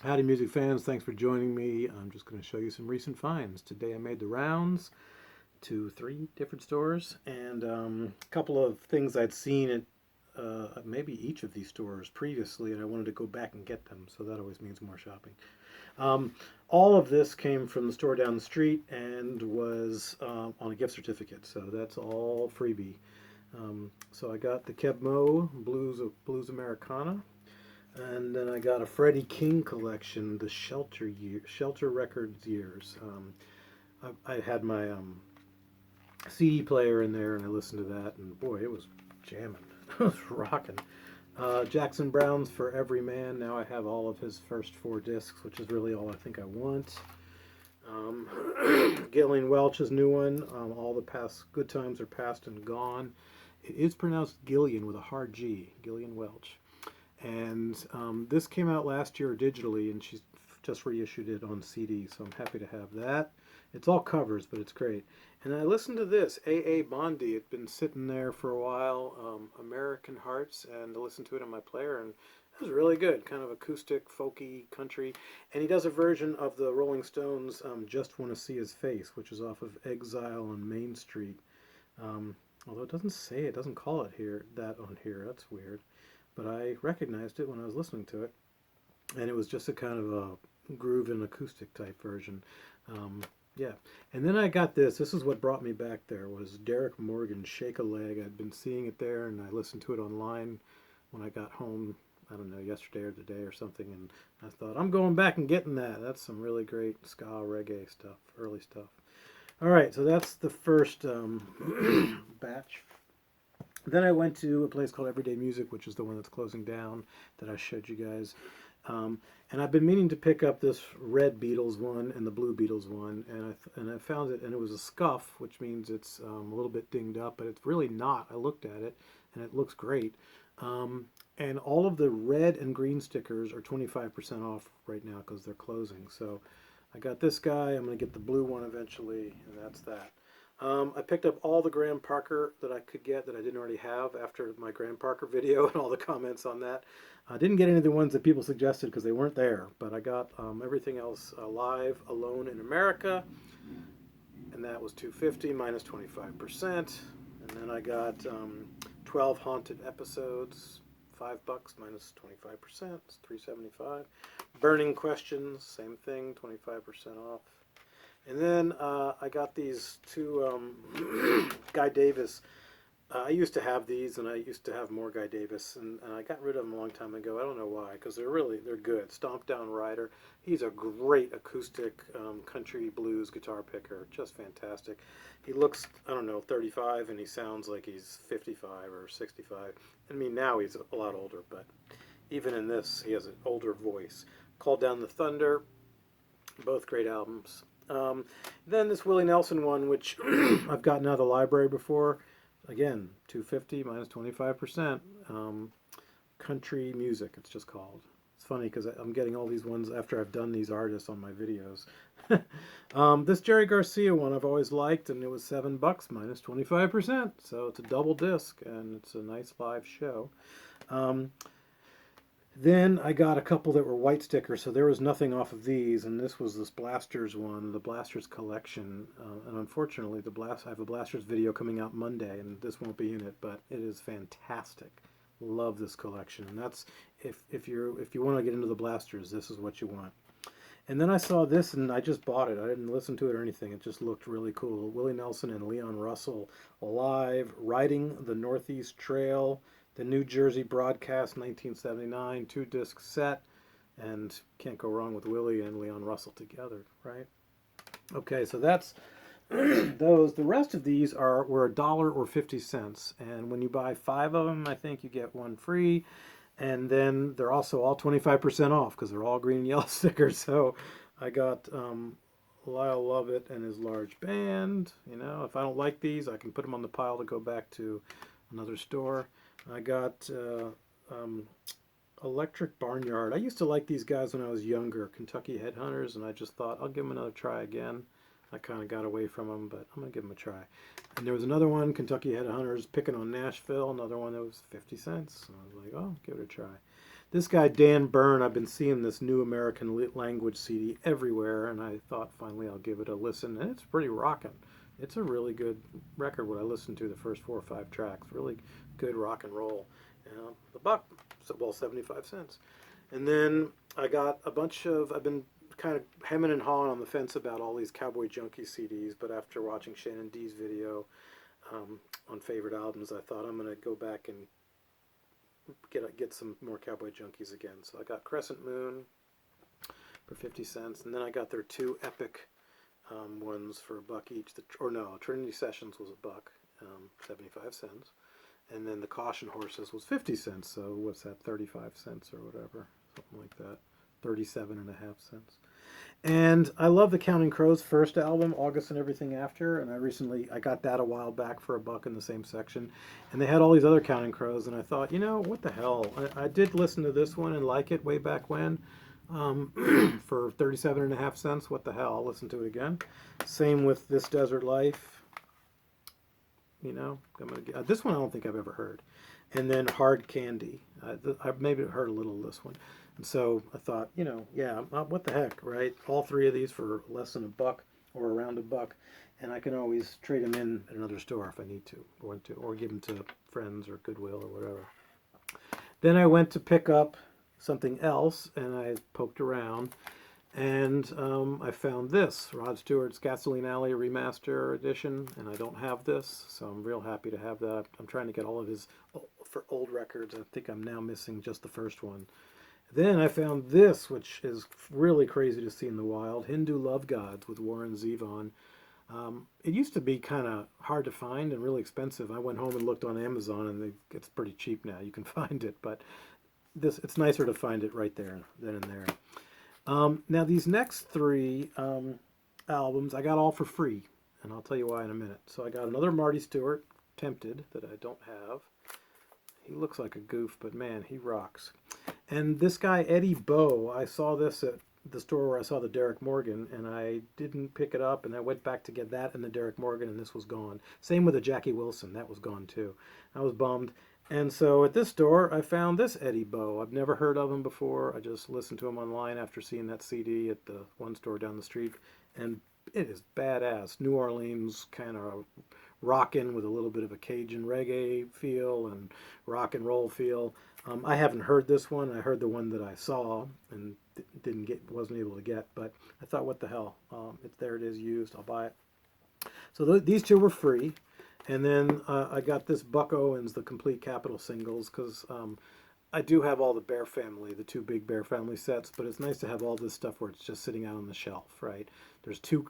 Howdy, music fans. Thanks for joining me. I'm just going to show you some recent finds. Today I made the rounds to three different stores and a couple of things I'd seen at maybe each of these stores previously, and I wanted to go back and get them, so that always means more shopping. Um, all of this came from the store down the street and was on a gift certificate, so that's all freebie. So I got the Keb Mo Blues Americana. And then I got a Freddie King collection, the Shelter Records years. I had my CD player in there, and I listened to that, and boy, it was jamming. It was rocking. Jackson Brown's For Every Man. Now I have all of his first four discs, which is really all I think I want. Gillian Welch's new one. All the past good times are past and gone. It is pronounced Gillian with a hard G. Gillian Welch. And this came out last year digitally, and she's just reissued it on CD, so I'm happy to have that. It's all covers, but it's great. And I listened to this, A.A. Bondi. It's been sitting there for a while, American Hearts, and I listened to it on my player, and it was really good, kind of acoustic, folky, country. And he does a version of the Rolling Stones' Just Want to See His Face, which is off of Exile on Main Street. Although it doesn't say it, doesn't call it that on here. That's weird. But I recognized it when I was listening to it, and it was just a kind of a groove and acoustic type version. Um, yeah, and then I got this. This is what brought me back there was Derek Morgan's Shake a Leg. I'd been seeing it there, and I listened to it online when I got home. I don't know, yesterday or today or something, and I thought I'm going back and getting that. That's some really great ska reggae stuff, early stuff. All right, so that's the first batch. Then I went to a place called Everyday Music, which is the one that's closing down that I showed you guys. And I've been meaning to pick up this red Beatles one and the blue Beatles one, and I found it, and it was a scuff, which means it's a little bit dinged up, but it's really not. I looked at it, and it looks great. And all of the red and green stickers are 25% off right now because they're closing. So I got this guy. I'm going to get the blue one eventually, and that's that. I picked up all the Graham Parker that I could get that I didn't already have after my Graham Parker video and all the comments on that. I didn't get any of the ones that people suggested because they weren't there, but I got everything else live, Alone in America, and that was 250 minus 25%. And then I got 12 haunted episodes, $5 minus 25%, it's 375. Burning questions, same thing, 25% off. And then I got these two Guy Davis. I used to have these, and I used to have more Guy Davis, and I got rid of them a long time ago. I don't know why, because they're good. Stomp Down Rider. He's a great acoustic country blues guitar picker, just fantastic. He looks, I don't know, 35, and he sounds like he's 55 or 65. I mean, now he's a lot older, but even in this, he has an older voice. Called Down the Thunder, both great albums. Then this Willie Nelson one, which I've gotten out of the library before. Again, 250 minus 25%. Country music, it's just called. It's funny because I'm getting all these ones after I've done these artists on my videos. This Jerry Garcia one I've always liked, and it was $7 minus 25%. So it's a double disc, and it's a nice live show. Then I got a couple that were white stickers, so there was nothing off of these, and this was this Blasters one, the Blasters collection. And unfortunately, I have a Blasters video coming out Monday, and this won't be in it, but it is fantastic. Love this collection, and that's if you want to get into the Blasters, this is what you want. And then I saw this, and I just bought it. I didn't listen to it or anything. It just looked really cool. Willie Nelson and Leon Russell live, riding the Northeast Trail. The New Jersey Broadcast 1979 two-disc set, and can't go wrong with Willie and Leon Russell together, right? Okay, so that's those. The rest of these were $1 or 50 cents, and when you buy 5 of them, I think you get one free, and then they're also all 25% off because they're all green and yellow stickers. So I got Lyle Lovett and his large band. You know, if I don't like these, I can put them on the pile to go back to another store. I got Electric Barnyard. I used to like these guys when I was younger, Kentucky Headhunters, and I just thought I'll give them another try again. I kind of got away from them, but I'm going to give them a try. And there was another one, Kentucky Headhunters, Picking on Nashville, another one that was 50 cents. And I was like, oh, give it a try. This guy, Dan Byrne, I've been seeing this New American Language CD everywhere, and I thought finally I'll give it a listen, and it's pretty rocking. It's a really good record. What I listened to the first 4 or 5 tracks, really good rock and roll. The buck, well, 75 cents. And then I got a bunch of. I've been kind of hemming and hawing on the fence about all these Cowboy Junkie CDs, but after watching Shannon D's video on favorite albums, I thought I'm going to go back and get some more Cowboy Junkies again. So I got Crescent Moon for 50 cents, and then I got their 2 epic ones for $1 each. Trinity Sessions was $1, 75 cents. And then the Caution Horses was 50 cents, so what's that, 35 cents or whatever, something like that, 37.5 cents. And I love the Counting Crows first album, August and Everything After, and I got that a while back for $1 in the same section. And they had all these other Counting Crows, and I thought, what the hell? I did listen to this one and like it way back when. For 37.5 cents, what the hell? I'll listen to it again. Same with This Desert Life. This one I don't think I've ever heard. And then Hard Candy. I've maybe heard a little of this one. And so I thought, what the heck, right? All 3 of these for less than $1 or around $1. And I can always trade them in at another store if I need to, or give them to friends or Goodwill or whatever. Then I went to pick up something else, and I poked around, and I found this, Rod Stewart's Gasoline Alley Remaster Edition, and I don't have this, so I'm real happy to have that. I'm trying to get all of his for old records. I think I'm now missing just the first one. Then I found this, which is really crazy to see in the wild, Hindu Love Gods with Warren Zevon. It used to be kind of hard to find and really expensive. I went home and looked on Amazon, and it's pretty cheap now. You can find it, but it's nicer to find it right there than in there. Now these next 3 albums I got all for free, and I'll tell you why in a minute. So I got another Marty Stewart, Tempted, that I don't have. He looks like a goof, but man, he rocks. And this guy, Eddie Bow, I saw this at the store where I saw the Derek Morgan, and I didn't pick it up, and I went back to get that and the Derek Morgan, and this was gone. Same with the Jackie Wilson, that was gone too. I was bummed. And so at this store, I found this Eddie Bow. I've never heard of him before. I just listened to him online after seeing that CD at the one store down the street, and it is badass. New Orleans kind of rockin' with a little bit of a Cajun reggae feel and rock and roll feel. I haven't heard this one. I heard the one that I saw and wasn't able to get, but I thought, what the hell? There it is used. I'll buy it. So these 2 were free. And then I got this Buck Owens, the complete Capitol singles, because I do have all the Bear Family, the 2 big Bear Family sets, but it's nice to have all this stuff where it's just sitting out on the shelf, right? There's two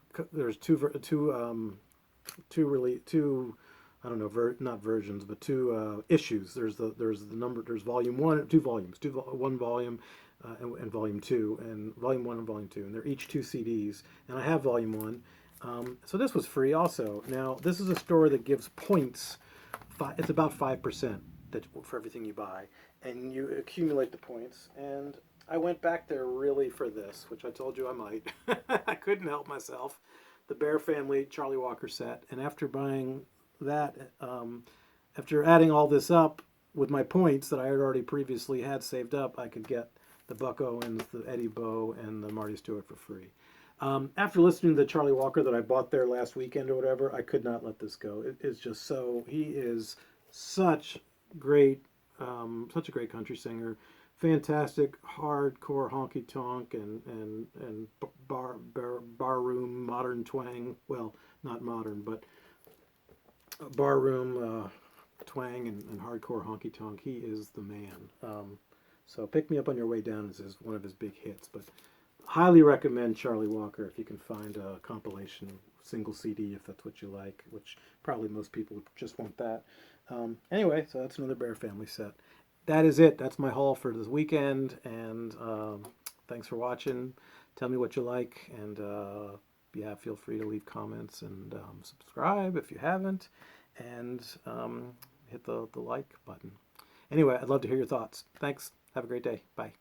I don't know, not versions, but 2 issues. There's volume 1, 2 volumes, 1 volume and volume 2, and volume 1 and volume 2, and they're each 2 CDs, and I have volume 1. So this was free also. Now, this is a store that gives points. It's about 5% for everything you buy, and you accumulate the points. And I went back there really for this, which I told you I might. I couldn't help myself. The Bear Family Charlie Walker set. And after buying that, after adding all this up with my points that I had already previously had saved up, I could get the Buck Owens, the Eddie Bow, and the Marty Stewart for free. After listening to the Charlie Walker that I bought there last weekend or whatever, I could not let this go. It's just he is such a great country singer, fantastic hardcore honky tonk and barroom modern twang. Well, not modern, but barroom twang and hardcore honky tonk. He is the man. So Pick Me Up on Your Way Down is one of his big hits, but highly recommend Charlie Walker if you can find a compilation single CD, if that's what you like, which probably most people just want that. Anyway, so that's another Bear Family set. That is it. That's my haul for this weekend, and thanks for watching. Tell me what you like, and feel free to leave comments and subscribe if you haven't, and hit the like button. Anyway, I'd love to hear your thoughts. Thanks. Have a great day. Bye.